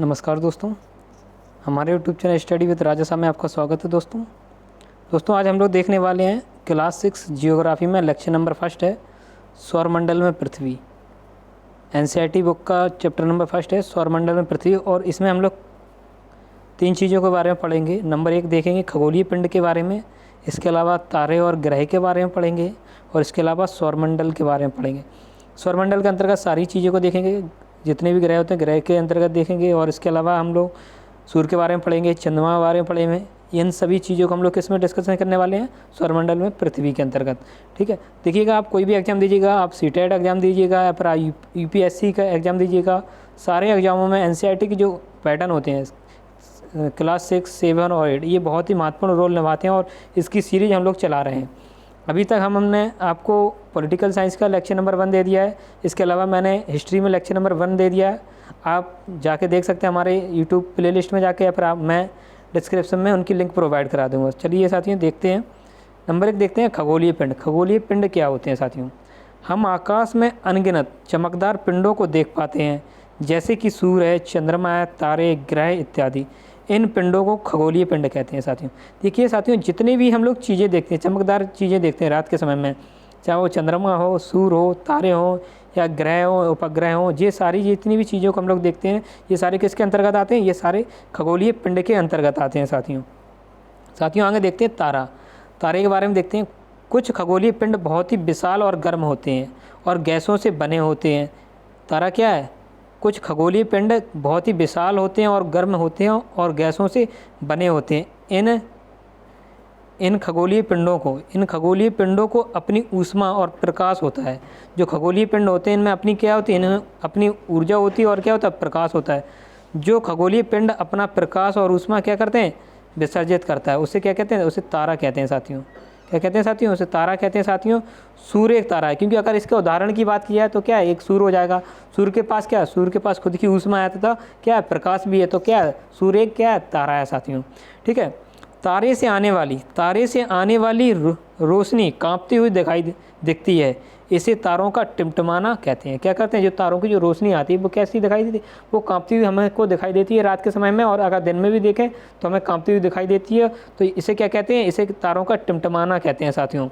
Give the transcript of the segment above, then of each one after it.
नमस्कार दोस्तों, हमारे यूट्यूब चैनल स्टडी विद राजा साहब में आपका स्वागत है। दोस्तों आज हम लोग देखने वाले हैं क्लास 6 जियोग्राफी में लेक्चर नंबर फर्स्ट है सौरमंडल में पृथ्वी। एनसीईआरटी बुक का चैप्टर नंबर फर्स्ट है सौरमंडल में पृथ्वी, और इसमें हम लोग 3 चीज़ों के बारे में पढ़ेंगे। नंबर 1 देखेंगे खगोलीय पिंड के बारे में, इसके अलावा तारे और ग्रह के बारे में पढ़ेंगे, और इसके अलावा सौरमंडल के बारे में पढ़ेंगे। सौरमंडल के अंतर्गत सारी चीज़ों को देखेंगे, जितने भी ग्रह होते हैं ग्रह के अंतर्गत देखेंगे, और इसके अलावा हम लोग सूर्य के बारे में पढ़ेंगे, चंद्रमा के बारे में पढ़ेंगे। इन सभी चीज़ों को हम लोग किस में डिस्कशन करने वाले हैं? सौरमंडल में पृथ्वी के अंतर्गत। ठीक है, देखिएगा आप कोई भी एग्जाम दीजिएगा, आप सीटेट एग्जाम दीजिएगा या फिर यूपीएससी का एग्जाम दीजिएगा, सारे एग्जामों में एनसीईआरटी के जो पैटर्न होते हैं क्लास 6, 7 और 8 ये बहुत ही महत्वपूर्ण रोल निभाते हैं, और इसकी सीरीज हम लोग चला रहे हैं। अभी तक हमने आपको पॉलिटिकल साइंस का लेक्चर नंबर 1 दे दिया है, इसके अलावा मैंने हिस्ट्री में लेक्चर नंबर 1 दे दिया है। आप जाके देख सकते हैं हमारे यूट्यूब प्लेलिस्ट में जाके, या फिर मैं डिस्क्रिप्शन में उनकी लिंक प्रोवाइड करा दूँगा। चलिए साथियों देखते हैं। नंबर 1 देखते हैं खगोलीय पिंड। खगोलीय पिंड क्या होते हैं साथियों? हम आकाश में अनगिनत चमकदार पिंडों को देख पाते हैं, जैसे कि सूर्य है, चंद्रमा है, तारे, ग्रह इत्यादि। इन पिंडों को खगोलीय पिंड कहते हैं साथियों। देखिए साथियों, जितने भी हम लोग चीज़ें देखते हैं, चमकदार चीज़ें देखते हैं रात के समय में, चाहे वो चंद्रमा हो, सूर्य हो, तारे हो, या ग्रह हो, उपग्रह हो, ये सारी जितनी भी चीज़ों को हम लोग देखते हैं, ये सारे किसके अंतर्गत आते हैं? ये सारे खगोलीय पिंड के अंतर्गत आते हैं साथियों। आगे देखते हैं तारा। तारे के बारे में देखते हैं। कुछ खगोलीय पिंड बहुत ही विशाल और गर्म होते हैं और गैसों से बने होते हैं। तारा क्या है? कुछ खगोलीय पिंड बहुत ही विशाल होते हैं और गर्म होते हैं और गैसों से बने होते हैं। इन खगोलीय पिंडों को अपनी ऊष्मा और प्रकाश होता है। जो खगोलीय पिंड होते हैं इनमें अपनी क्या होती है? इनमें अपनी ऊर्जा होती है, और क्या होता है? प्रकाश होता है। जो खगोलीय पिंड अपना प्रकाश और ऊष्मा क्या करते हैं? विसर्जित करता है। उसे क्या कहते हैं? उसे तारा कहते हैं साथियों। क्या कहते हैं साथियों? उसे तारा कहते हैं साथियों। सूर्य एक तारा है, क्योंकि अगर इसके उदाहरण की बात की जाए तो क्या है? एक सूर्य हो जाएगा। सूर्य के पास क्या है? सूर्य के पास खुद की ऊष्मा है तथा क्या है? प्रकाश भी है। तो क्या है? सूर्य एक क्या है? तारा है साथियों। ठीक है, तारे से आने वाली रोशनी कांपती हुई दिखती है। इसे तारों का टिमटिमाना कहते हैं। क्या करते हैं? जो तारों की जो रोशनी आती है वो कैसी दिखाई देती है? वो कांपती हुई हमको दिखाई देती है रात के समय में, और अगर दिन में भी देखें तो हमें कांपती हुई दिखाई देती है। तो इसे क्या कहते हैं? इसे तारों का टिमटिमाना कहते हैं साथियों।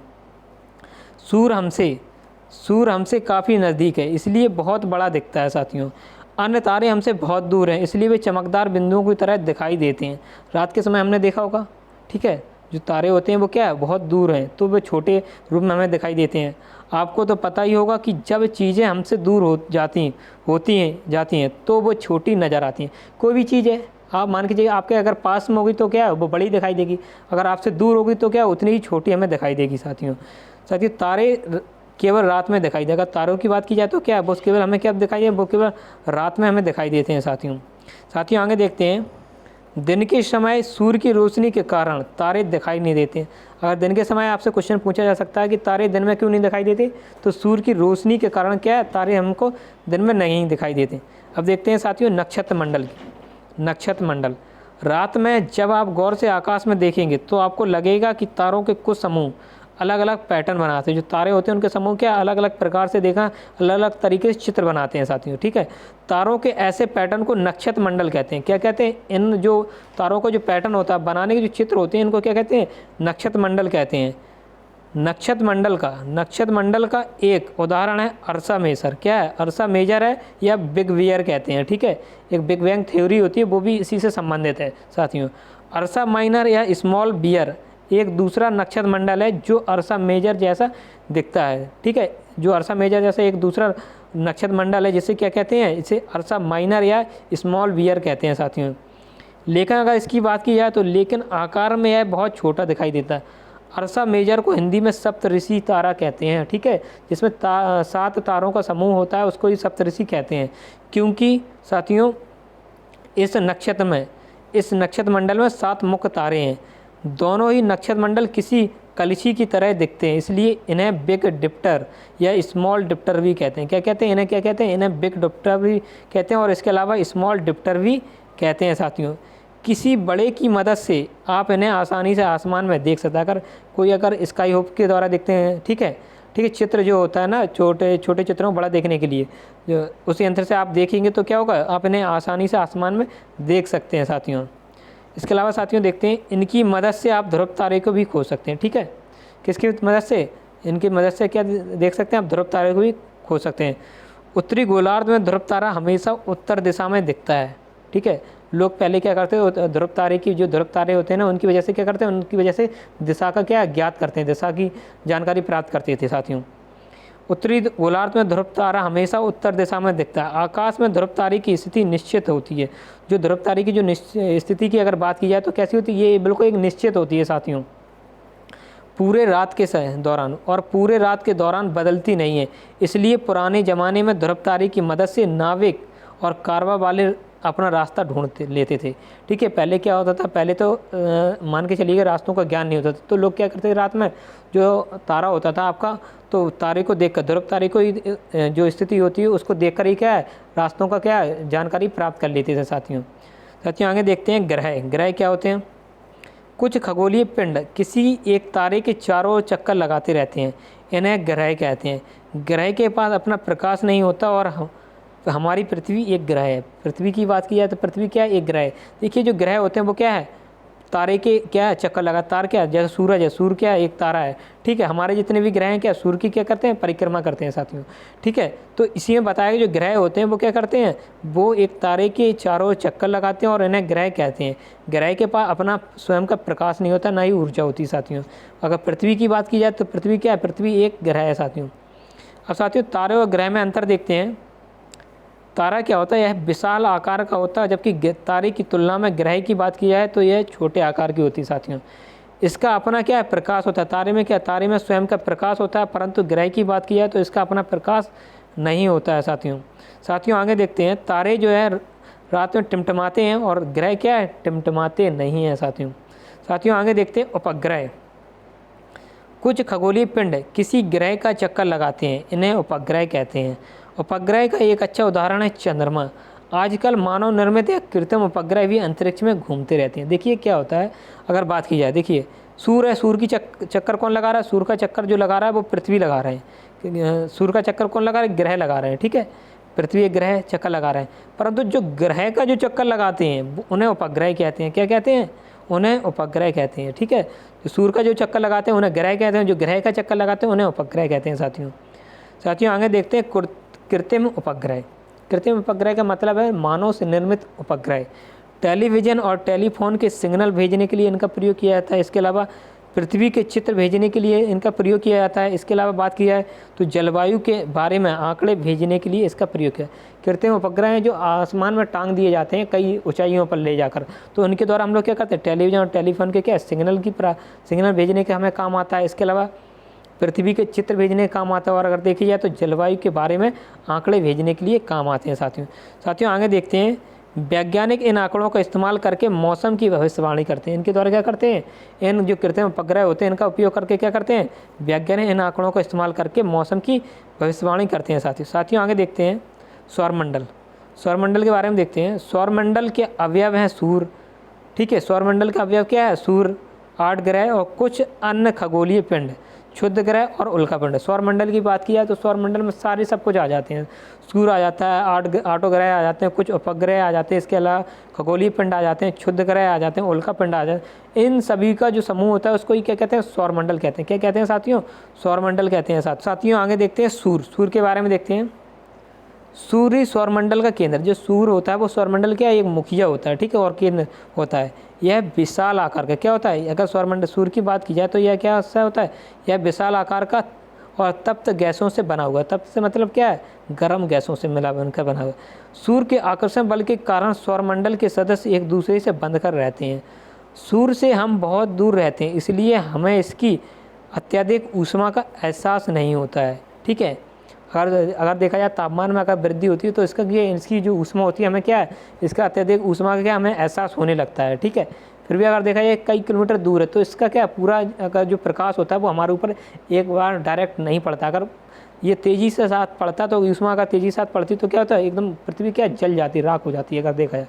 सूर्य हमसे काफ़ी नज़दीक है, इसलिए बहुत बड़ा दिखता है साथियों। अन्य तारे हमसे बहुत दूर हैं, इसलिए वे चमकदार बिंदुओं की तरह दिखाई देते हैं। रात के समय हमने देखा होगा, ठीक है, जो तारे होते हैं वो क्या है? बहुत दूर हैं, तो वे छोटे रूप में हमें दिखाई देते हैं। आपको तो पता ही होगा कि जब चीज़ें हमसे दूर जाती हैं तो वो छोटी नज़र आती हैं। कोई भी चीज़ है, आप मान के चलिए आपके अगर पास में होगी तो क्या है? वो बड़ी दिखाई देगी। अगर आपसे दूर होगी तो क्या? उतनी ही छोटी हमें दिखाई देगी साथियों। तारे केवल रात में दिखाई देगा। तारों की बात की जाए तो क्या है? वो केवल हमें क्या दिखाई दे? वो केवल रात में हमें दिखाई देते हैं साथियों। आगे देखते हैं। दिन के समय सूर्य की रोशनी के कारण तारे दिखाई नहीं देते। अगर दिन के समय आपसे क्वेश्चन पूछा जा सकता है कि तारे दिन में क्यों नहीं दिखाई देते, तो सूर्य की रोशनी के कारण क्या है? तारे हमको दिन में नहीं दिखाई देते। अब देखते हैं साथियों नक्षत्र मंडल। रात में जब आप गौर से आकाश में देखेंगे तो आपको लगेगा कि तारों के कुछ समूह अलग अलग पैटर्न बनाते हैं। जो तारे होते हैं उनके समूह क्या अलग अलग प्रकार से देखा, अलग अलग तरीके से चित्र बनाते हैं साथियों। ठीक है, तारों के ऐसे पैटर्न को नक्षत्र मंडल कहते हैं। क्या कहते हैं? इन जो तारों का जो पैटर्न होता है, बनाने के जो चित्र होते हैं, इनको क्या कहते हैं? नक्षत्र मंडल कहते हैं। नक्षत्र मंडल का एक उदाहरण है अर्सा मेजर। क्या है? अर्सा मेजर है, या बिग बियर कहते हैं। ठीक है, एक बिग बैंग थ्योरी होती है, वो भी इसी से संबंधित है साथियों। अर्सा माइनर या स्मॉल बियर एक दूसरा नक्षत्र मंडल है जो अर्सा मेजर जैसा दिखता है। ठीक है, जो अर्सा मेजर जैसा एक दूसरा नक्षत्र मंडल है, जिसे क्या कहते हैं? इसे अर्सा माइनर या स्मॉल बियर कहते हैं साथियों। लेकिन अगर इसकी बात की जाए तो लेकिन आकार में यह बहुत छोटा दिखाई देता है। अर्सा मेजर को हिंदी में सप्तऋषि तारा कहते हैं। ठीक है, जिसमें 7 तारों का समूह होता है, उसको ही सप्तऋषि कहते हैं। क्योंकि साथियों इस नक्षत्र मंडल में 7 मुख्य तारे हैं। दोनों ही नक्षत्र मंडल किसी कलशी की तरह दिखते हैं, इसलिए इन्हें बिग डिप्टर या स्मॉल डिप्टर भी कहते हैं। क्या कहते हैं? इन्हें क्या कहते हैं? इन्हें बिग डिप्टर भी कहते हैं, और इसके अलावा स्मॉल डिप्टर भी कहते हैं साथियों। किसी बड़े की मदद से आप इन्हें आसानी से आसमान में देख सकते हैं। अगर स्काई होप के द्वारा देखते हैं, ठीक है, ठीक है। चित्र जो होता है ना, छोटे छोटे चित्रों को बड़ा देखने के लिए जो उस यंत्र से आप देखेंगे तो क्या होगा, आप इन्हें आसानी से आसमान में देख सकते हैं साथियों। इसके अलावा साथियों देखते हैं, इनकी मदद से आप ध्रुव तारे को भी खोज सकते हैं। ठीक है, किसकी मदद से, इनकी मदद से क्या देख सकते हैं आप, ध्रुव तारे को भी खोज सकते हैं। उत्तरी गोलार्ध में ध्रुव तारा हमेशा उत्तर दिशा में दिखता है। ठीक है, लोग पहले क्या करते हैं, ध्रुव तारे की जो ध्रुव तारे होते हैं ना, उनकी वजह से क्या करते हैं, उनकी वजह से दिशा का क्या ज्ञात करते हैं, दिशा की जानकारी प्राप्त करते थे साथियों। उत्तरी गोलार्ध में ध्रुव तारा हमेशा उत्तर दिशा में दिखता है। आकाश में ध्रुव तारे की स्थिति निश्चित होती है। जो ध्रुव तारे की जो स्थिति की अगर बात की जाए तो कैसी होती है, ये बिल्कुल एक निश्चित होती है साथियों, पूरे रात के दौरान, और पूरे रात के दौरान बदलती नहीं है। इसलिए पुराने ज़माने में ध्रुव तारे की मदद से नाविक और कारवा वाले अपना रास्ता ढूंढ लेते थे। ठीक है, पहले क्या होता था, पहले तो मान के चलिए रास्तों का ज्ञान नहीं होता था, तो लोग क्या करते थे, रात में जो तारा होता था आपका, तो तारे को देखकर, ध्रुव तारे को जो स्थिति होती है उसको देखकर ही क्या है, रास्तों का क्या है, जानकारी प्राप्त कर लेते थे साथियों। साथियों आगे देखते हैं ग्रह। ग्रह क्या होते हैं, कुछ खगोलीय पिंड किसी एक तारे के चारों चक्कर लगाते रहते हैं, इन्हें ग्रह कहते हैं। ग्रह के पास अपना प्रकाश नहीं होता और हमारी पृथ्वी एक ग्रह है। पृथ्वी की बात की जाए तो पृथ्वी क्या है, एक ग्रह है। देखिए जो ग्रह होते हैं वो क्या है, तारे के क्या है, चक्कर लगा, तार क्या है, जैसे सूरज है, सूर्य क्या है, एक तारा है। ठीक है, हमारे जितने भी ग्रह हैं क्या सूर्य की क्या करते हैं, परिक्रमा करते हैं साथियों। ठीक है, तो इसी में बताया कि जो ग्रह होते हैं वो क्या करते हैं, वो एक तारे के चारों चक्कर लगाते हैं और इन्हें ग्रह कहते हैं। ग्रह के पास अपना स्वयं का प्रकाश नहीं होता, ना ही ऊर्जा होती साथियों। अगर पृथ्वी की बात की जाए तो पृथ्वी क्या है, पृथ्वी एक ग्रह है साथियों। अब साथियों तारे और ग्रह में अंतर देखते हैं। तारा क्या होता है, यह विशाल आकार का होता है, जबकि तारे की तुलना में ग्रह की बात की जाए तो यह छोटे आकार की होती है साथियों। इसका अपना क्या है, प्रकाश होता है। तारे में क्या, तारे में स्वयं का प्रकाश होता है, परंतु ग्रह की बात की जाए तो इसका अपना प्रकाश नहीं होता है साथियों। साथियों आगे देखते हैं, तारे जो है रात में टिमटिमाते हैं और ग्रह क्या है, टिमटिमाते नहीं हैं साथियों। साथियों आगे देखते हैं उपग्रह। कुछ खगोलीय पिंड किसी ग्रह का चक्कर लगाते हैं, इन्हें उपग्रह कहते हैं। उपग्रह का एक अच्छा उदाहरण है चंद्रमा। आजकल मानव निर्मित या कृत्रिम उपग्रह भी अंतरिक्ष में घूमते रहते हैं। देखिए क्या होता है, अगर बात की जाए, देखिए सूर्य है, सूर्य की चक्कर कौन लगा रहा है, सूर्य का चक्कर जो लगा रहा है वो पृथ्वी लगा रहे हैं। सूर्य का चक्कर कौन लगा रहा है, ग्रह लगा रहे हैं। ठीक है, पृथ्वी एक ग्रह चक्कर लगा रहे हैं, परंतु जो ग्रह का जो चक्कर लगाते हैं उन्हें उपग्रह कहते हैं। क्या कहते हैं, उन्हें उपग्रह कहते हैं। ठीक है, जो सूर्य का जो चक्कर लगाते हैं उन्हें ग्रह कहते हैं, जो ग्रह का चक्कर लगाते हैं उन्हें उपग्रह कहते हैं साथियों। साथियों आगे देखते हैं कृत्रिम उपग्रह। कृत्रिम उपग्रह का मतलब है मानव से निर्मित उपग्रह। टेलीविज़न और टेलीफोन के सिग्नल भेजने के लिए इनका प्रयोग किया जाता है। इसके अलावा पृथ्वी के चित्र भेजने के लिए इनका प्रयोग किया जाता है। इसके अलावा बात की जाए तो जलवायु के बारे में आंकड़े भेजने के लिए इसका प्रयोग किया। कृत्रिम उपग्रह हैं जो आसमान में टांग दिए जाते हैं कई ऊंचाइयों पर ले जाकर, तो उनके द्वारा हम लोग क्या करते हैं, टेलीविज़न और टेलीफोन के क्या सिग्नल भेजने के हमें काम आता है। इसके अलावा पृथ्वी के चित्र भेजने का काम आता है, और अगर देखी जाए तो जलवायु के बारे में आंकड़े भेजने के लिए काम आते हैं साथियों। आगे देखते हैं, वैज्ञानिक इन आंकड़ों का इस्तेमाल करके मौसम की भविष्यवाणी करते हैं। इनके द्वारा क्या करते हैं, इन जो कृत्रिम उपग्रह होते हैं इनका उपयोग करके क्या करते हैं, वैज्ञानिक इन आंकड़ों का इस्तेमाल करके मौसम की भविष्यवाणी करते हैं साथियों। आगे देखते हैं सौरमंडल। सौरमंडल के बारे में देखते हैं। सौरमंडल के अवयव हैं सूर्य। ठीक है, सौरमंडल का अवयव क्या है, सूर्य, 8 ग्रह और कुछ अन्य खगोलीय पिंड, क्षुद्र ग्रह और उल्कापिंड। सौरमंडल की बात की जाए तो सौरमंडल में सारे सब कुछ आ जाते हैं। सूर्य आ जाता है, 8 ग्रह आ जाते हैं, कुछ उपग्रह आ जाते हैं, इसके अलावा खगोलीय पिंड आ जाते हैं, क्षुद्र ग्रह आ जाते हैं, उल्कापिंड आ जाते हैं। इन सभी का जो समूह होता है उसको ही क्या कहते हैं, सौरमंडल कहते हैं। क्या कहते हैं साथियों, सौरमंडल कहते हैं साथियों। आगे देखते हैं सूर्य। सूर्य के बारे में देखते हैं। सूर्य सौरमंडल का केंद्र, जो सूर्य होता है वो सौरमंडल क्या एक मुखिया होता है। ठीक है, और केंद्र होता है। यह विशाल आकार का क्या होता है, अगर सौरमंडल सूर्य की बात की जाए तो यह क्या होता है, यह विशाल आकार का और तप्त गैसों से बना हुआ है। तप्त से मतलब क्या है, गर्म गैसों से मिला बनकर बना हुआ। सूर्य के आकर्षण बल के कारण सौरमंडल के सदस्य एक दूसरे से बंध कर रहते हैं। सूर्य से हम बहुत दूर रहते हैं, इसलिए हमें इसकी अत्यधिक ऊष्मा का एहसास नहीं होता है। ठीक है, अगर देखा जाए तापमान में अगर वृद्धि होती है तो इसकी जो ऊष्मा होती है हमें क्या है, इसका अत्यधिक ऊष्मा का क्या हमें एहसास होने लगता है। ठीक है, फिर भी अगर देखा जाए कई किलोमीटर दूर है तो इसका क्या पूरा अगर जो प्रकाश होता है वो हमारे ऊपर एक बार डायरेक्ट नहीं पड़ता। अगर ये तेज़ी से साथ पड़ता तो ऊष्मा अगर तेज़ी से साथ पड़ती तो क्या होता है, एकदम पृथ्वी क्या जल जाती, राख हो जाती है अगर देखा जाए।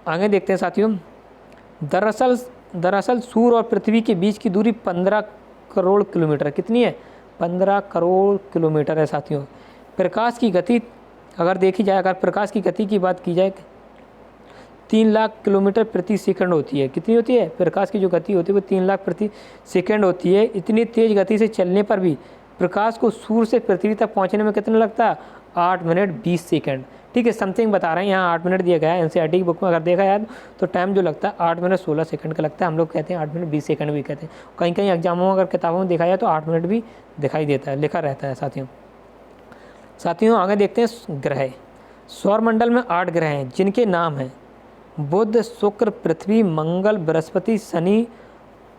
आगे देखते हैं साथियों। दरअसल सूर्य और पृथ्वी के बीच की दूरी 15 करोड़ किलोमीटर कितनी है, 15 करोड़ किलोमीटर है साथियों। प्रकाश की गति अगर देखी जाए, अगर प्रकाश की गति की बात की जाए 3 लाख किलोमीटर प्रति सेकंड होती है। कितनी होती है? प्रकाश की जो गति होती है वो 3 लाख प्रति सेकंड होती है। इतनी तेज़ गति से चलने पर भी प्रकाश को सूर्य से पृथ्वी तक पहुंचने में कितना लगता है? 8 मिनट 20 सेकंड। ठीक है, समथिंग बता रहे हैं, यहाँ 8 मिनट दिया गया है एनसीईआरटी की बुक में। अगर देखा याद तो टाइम जो लगता है 8 मिनट 16 सेकंड का लगता है। हम लोग कहते हैं 8 मिनट 20 सेकंड भी कहते हैं। कहीं कहीं एग्जामों में अगर किताबों में देखा जाए तो 8 मिनट भी दिखाई देता है, लिखा रहता है साथियों। आगे देखते हैं ग्रह। सौरमंडल में 8 ग्रह हैं जिनके नाम हैं बुध, शुक्र, पृथ्वी, मंगल, बृहस्पति, शनि,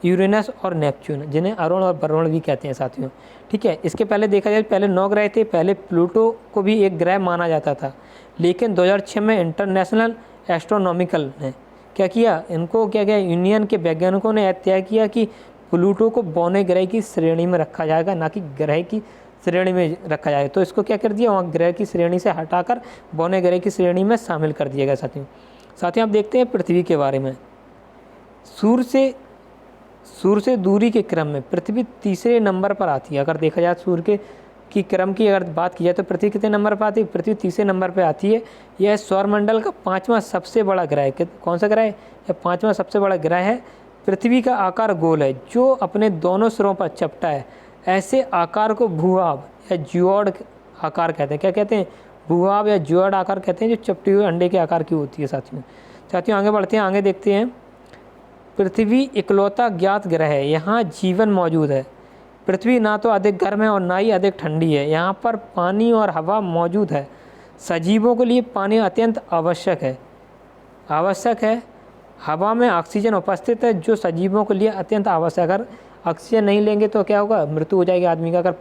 यूरेनस और नेपच्यून, जिन्हें अरुण और वरुण भी कहते हैं साथियों। ठीक है, इसके पहले देखा जाए पहले 9 ग्रह थे। पहले प्लूटो को भी एक ग्रह माना जाता था, लेकिन 2006 में इंटरनेशनल एस्ट्रोनॉमिकल ने क्या किया, इनको क्या किया, यूनियन के वैज्ञानिकों ने तय किया कि प्लूटो को बौने ग्रह की श्रेणी में रखा जाएगा, ना कि ग्रह की श्रेणी में रखा जाएगा। तो इसको क्या कर दिया, वहाँ ग्रह की श्रेणी से हटाकर बौने ग्रह की श्रेणी में शामिल कर दिया गया साथियों। आप देखते हैं पृथ्वी के बारे में। सूर्य से दूरी के क्रम में पृथ्वी तीसरे नंबर पर आती है। अगर देखा जाए सूर्य की क्रम की अगर बात की जाए तो पृथ्वी कितने नंबर पर आती है? पृथ्वी तीसरे नंबर पर आती है। यह सौरमंडल का 5वां सबसे बड़ा ग्रह है। कौन सा ग्रह है? यह 5वां सबसे बड़ा ग्रह है। पृथ्वी का आकार गोल है जो अपने दोनों सिरों पर चपटा है। ऐसे आकार को भूभाव या जियोड आकार कहते हैं। क्या कहते हैं? भूभाव या जियोड आकार कहते हैं, जो चपटी हुए अंडे के आकार की होती है साथियों। आगे बढ़ते हैं, आगे देखते हैं। पृथ्वी इकलौता ज्ञात ग्रह है, यहाँ जीवन मौजूद है। पृथ्वी ना तो अधिक गर्म है और ना ही अधिक ठंडी है। यहाँ पर पानी और हवा मौजूद है। सजीवों के लिए पानी अत्यंत आवश्यक है। हवा में ऑक्सीजन उपस्थित है जो सजीवों के लिए अत्यंत आवश्यक है। अगर ऑक्सीजन नहीं लेंगे तो क्या होगा? मृत्यु हो जाएगी आदमी का। अगर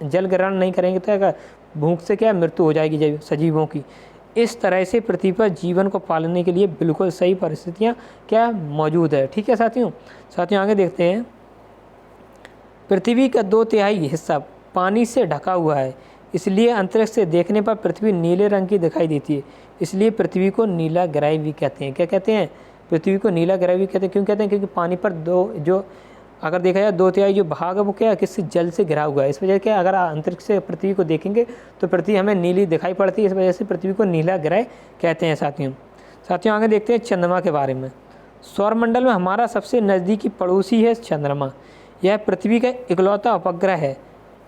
जल ग्रहण नहीं करेंगे तो क्या, भूख से क्या मृत्यु हो जाएगी सजीवों की। इस तरह से पृथ्वी पर जीवन को पालने के लिए बिल्कुल सही परिस्थितियाँ क्या मौजूद है। ठीक है साथियों आगे देखते हैं। पृथ्वी का 2/3 हिस्सा पानी से ढका हुआ है, इसलिए अंतरिक्ष से देखने पर पृथ्वी नीले रंग की दिखाई देती है। इसलिए पृथ्वी को नीला ग्रह भी कहते हैं। क्या कहते हैं? पृथ्वी को नीला ग्रह भी कहते हैं। क्यों कहते हैं? क्योंकि पानी पर जो अगर देखा जाए 2/3 जो भाग है वो क्या है, किसी जल से घिरा हुआ है। इस वजह क्या, अगर अंतरिक्ष से पृथ्वी को देखेंगे तो पृथ्वी हमें नीली दिखाई पड़ती है। इस वजह से पृथ्वी को नीला ग्रह कहते हैं साथियों आगे देखते हैं चंद्रमा के बारे में। सौरमंडल में हमारा सबसे नज़दीकी पड़ोसी है चंद्रमा। यह पृथ्वी का इकलौता उपग्रह है।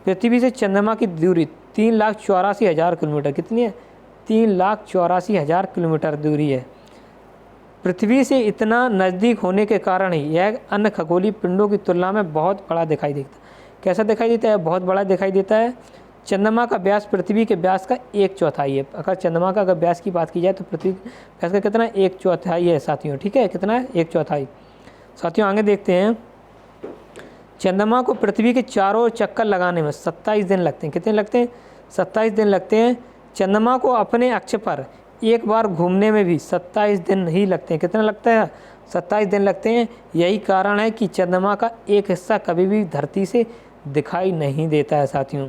पृथ्वी से चंद्रमा की दूरी 3,84,000 किलोमीटर। कितनी है? 3,84,000 किलोमीटर दूरी है। पृथ्वी से इतना नज़दीक होने के कारण ही यह अन्य खगोलीय पिंडों की तुलना में बहुत बड़ा दिखाई देता है। कैसा दिखाई देता है? बहुत बड़ा दिखाई देता है। चंद्रमा का व्यास पृथ्वी के व्यास का 1/4 है। अगर चंद्रमा का अगर व्यास की बात की जाए तो पृथ्वी के व्यास का कितना? 1/4 है साथियों। ठीक है, कितना है? 1/4 साथियों आगे देखते हैं। चंद्रमा को पृथ्वी के चारों ओर चक्कर लगाने में 27 दिन लगते हैं। कितने लगते हैं? 27 दिन लगते हैं। चंद्रमा को अपने अक्ष पर एक बार घूमने में भी 27 दिन ही लगते हैं। कितना लगता है? 27 दिन लगते हैं। यही कारण है कि चंद्रमा का एक हिस्सा कभी भी धरती से दिखाई नहीं देता है साथियों।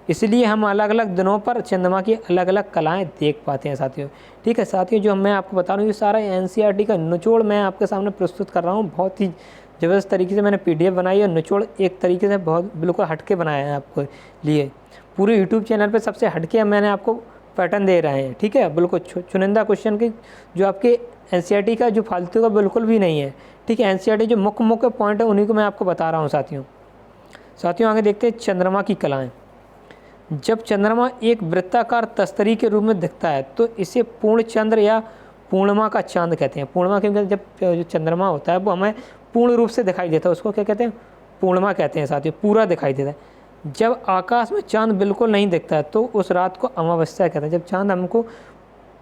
इसलिए हम अलग अलग दिनों पर चंद्रमा की अलग अलग कलाएं देख पाते हैं साथियों। ठीक है साथियों, जो मैं आपको बता रहा हूँ ये सारा एनसीईआरटी का निचोड़ मैं आपके सामने प्रस्तुत कर रहा हूँ। बहुत ही ज़बरदस्त तरीके से मैंने पीडीएफ बनाई है। निचोड़ एक तरीके से बहुत बिल्कुल हटके बनाया है आपको लिए। पूरे यूट्यूब चैनल पर सबसे हटके मैंने आपको पैटर्न दे रहे हैं। ठीक है, बिल्कुल चुनिंदा क्वेश्चन की जो आपके एनसीईआरटी का जो फालतू का बिल्कुल भी नहीं है। ठीक है, एनसीईआरटी जो मुख्य पॉइंट है उन्हीं को मैं आपको बता रहा हूँ साथियों आगे देखते हैं चंद्रमा की कलाएं। जब चंद्रमा एक वृत्ताकार तस्तरी के रूप में दिखता है तो इसे पूर्ण चंद्र या पूर्णिमा का चांद कहते हैं। पूर्णिमा क्योंकि जब जो चंद्रमा होता है वो हमें पूर्ण रूप से दिखाई देता है, उसको क्या कहते हैं? पूर्णिमा कहते हैं साथियों, पूरा दिखाई देता है। जब आकाश में चांद बिल्कुल नहीं दिखता है तो उस रात को अमावस्या कहते हैं। जब चांद हमको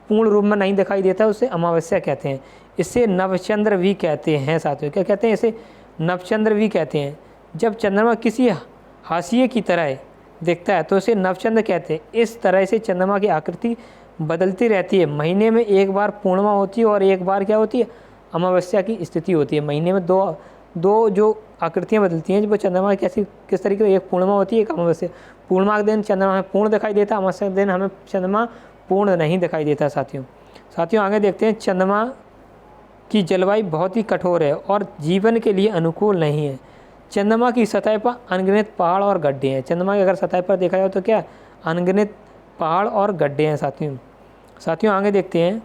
पूर्ण रूप में नहीं दिखाई देता है उसे अमावस्या कहते हैं। इसे नवचंद्र भी कहते हैं साथियों। क्या कहते हैं? इसे नवचंद्र भी कहते हैं। जब चंद्रमा किसी हाशिए की तरह दिखता है तो इसे नवचंद्र कहते हैं। इस तरह से चंद्रमा की आकृति बदलती रहती है। महीने में एक बार पूर्णिमा होती है और एक बार क्या होती है? अमावस्या की स्थिति होती है। महीने में दो जो आकृतियाँ बदलती हैं, जब चंद्रमा किस तरीके से, एक पूर्णिमा होती है एक अमावस्या। पूर्णिमा के दिन चंद्रमा हमें पूर्ण दिखाई देता है, अमावस्या के दिन हमें चंद्रमा पूर्ण नहीं दिखाई देता साथियों आगे देखते हैं। चंद्रमा की जलवायु बहुत ही कठोर है और जीवन के लिए अनुकूल नहीं है। चंद्रमा की सतह पर अनगिनत पहाड़ और गड्ढे हैं। चंद्रमा की अगर सतह पर देखा जाए तो क्या अनगिनत पहाड़ और गड्ढे हैं साथियों आगे देखते हैं।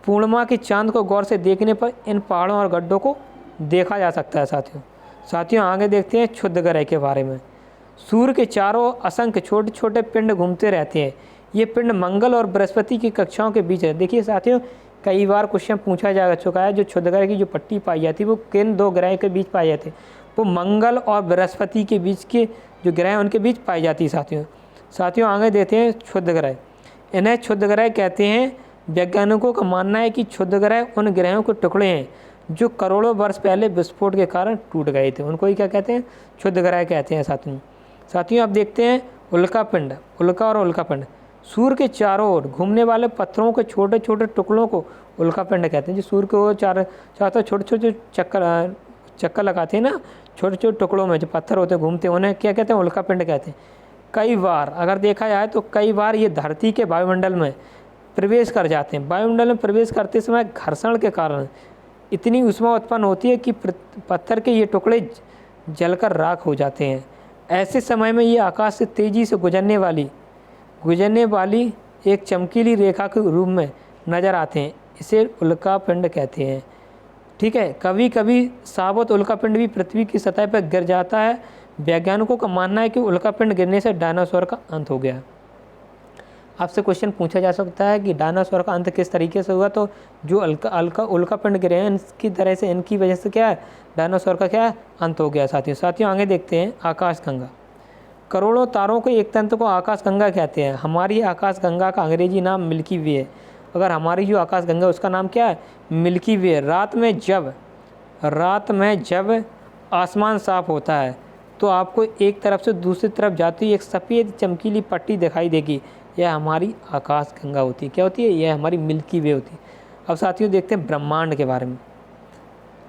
पूर्णिमा के चांद को गौर से देखने पर इन पहाड़ों और गड्ढों को देखा जा सकता है। साथियों आगे देखते हैं क्षुद्र ग्रह के बारे में। सूर्य के चारों असंख्य छोटे छोटे पिंड घूमते रहते हैं। ये पिंड मंगल और बृहस्पति की कक्षाओं के बीच है। देखिए साथियों, कई बार क्वेश्चन पूछा जा चुका है, जो क्षुद्र ग्रह की जो पट्टी पाई जाती है वो किन दो ग्रह के बीच पाई जाती है? वो मंगल और बृहस्पति के बीच के जो ग्रह हैं उनके बीच पाई जाती है। साथियों आगे देते हैं क्षुद्र ग्रह। इन्हें क्षुद्र ग्रह कहते हैं। वैज्ञानिकों का मानना है कि क्षुद्र ग्रह उन ग्रहों के टुकड़े हैं जो करोड़ों वर्ष पहले विस्फोट के कारण टूट गए थे। उनको ही क्या कहते हैं? क्षुद्र ग्रह कहते हैं। साथियों आप देखते हैं उल्कापिंड, उल्का और उल्कापिंड। सूर्य के चारों ओर घूमने वाले पत्थरों के छोटे छोटे टुकड़ों को उल्कापिंड कहते हैं। जो सूर्य को चारों छोटे छोटे चक्कर लगाते हैं ना, छोटे छोटे टुकड़ों में जो पत्थर होते हैं घूमते हैं, उन्हें क्या कहते हैं? उल्कापिंड कहते हैं। कई बार अगर देखा जाए तो कई बार ये धरती के वायुमंडल में प्रवेश कर जाते हैं। वायुमंडल में प्रवेश करते समय घर्षण के कारण इतनी ऊष्मा उत्पन्न होती है कि पत्थर के ये टुकड़े जलकर राख हो जाते हैं। ऐसे समय में ये आकाश से तेज़ी से गुजरने वाली एक चमकीली रेखा के रूप में नज़र आते हैं। इसे उल्कापिंड कहते हैं। ठीक है, कभी कभी साबुत उल्कापिंड भी पृथ्वी की सतह पर गिर जाता है। वैज्ञानिकों का मानना है कि उल्कापिंड गिरने से डायनासोर का अंत हो गया। आपसे क्वेश्चन पूछा जा सकता है कि डायनासोर का अंत किस तरीके से हुआ? तो जो उल्कापिंड गिरे हैं इनकी तरह से, इनकी वजह से क्या है? डायनासोर का क्या अंत हो गया। साथियों आगे देखते हैं आकाशगंगा। करोड़ों तारों के एक तंत्र को आकाशगंगा कहते हैं। हमारी आकाशगंगा का अंग्रेजी नाम मिल्की वे है। अगर हमारी जो आकाशगंगा है उसका नाम क्या है? मिल्की वे। रात में जब आसमान साफ होता है तो आपको एक तरफ से दूसरी तरफ जाती एक सफ़ेद चमकीली पट्टी दिखाई देगी। यह हमारी आकाशगंगा होती है। क्या होती है? यह हमारी मिल्की वे होती है। अब साथियों देखते हैं ब्रह्मांड के बारे में।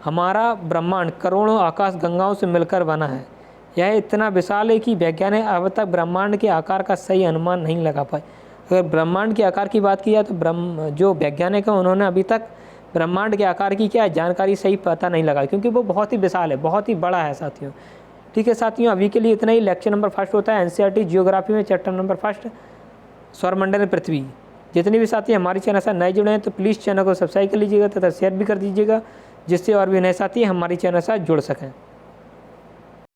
हमारा ब्रह्मांड करोड़ों आकाशगंगाओं से मिलकर बना है। यह इतना विशाल है कि वैज्ञानिक अब तक ब्रह्मांड के आकार का सही अनुमान नहीं लगा पाए। अगर ब्रह्मांड के आकार की बात की जाए तो जो वैज्ञानिक हैं उन्होंने अभी तक ब्रह्मांड के आकार की क्या जानकारी सही पता नहीं लगा, क्योंकि वो बहुत ही विशाल है, बहुत ही बड़ा है साथियों। ठीक है साथियों, अभी के लिए इतना ही। लेक्चर नंबर 1 होता है एनसीईआरटी जियोग्राफी में चैप्टर नंबर 1 सौरमंडल पृथ्वी। जितने भी साथी हमारे चैनल से नए जुड़े हैं तो प्लीज़ चैनल को सब्सक्राइब कर लीजिएगा तथा शेयर भी कर दीजिएगा, जिससे और भी नए साथी हमारे चैनल से जुड़ सकें।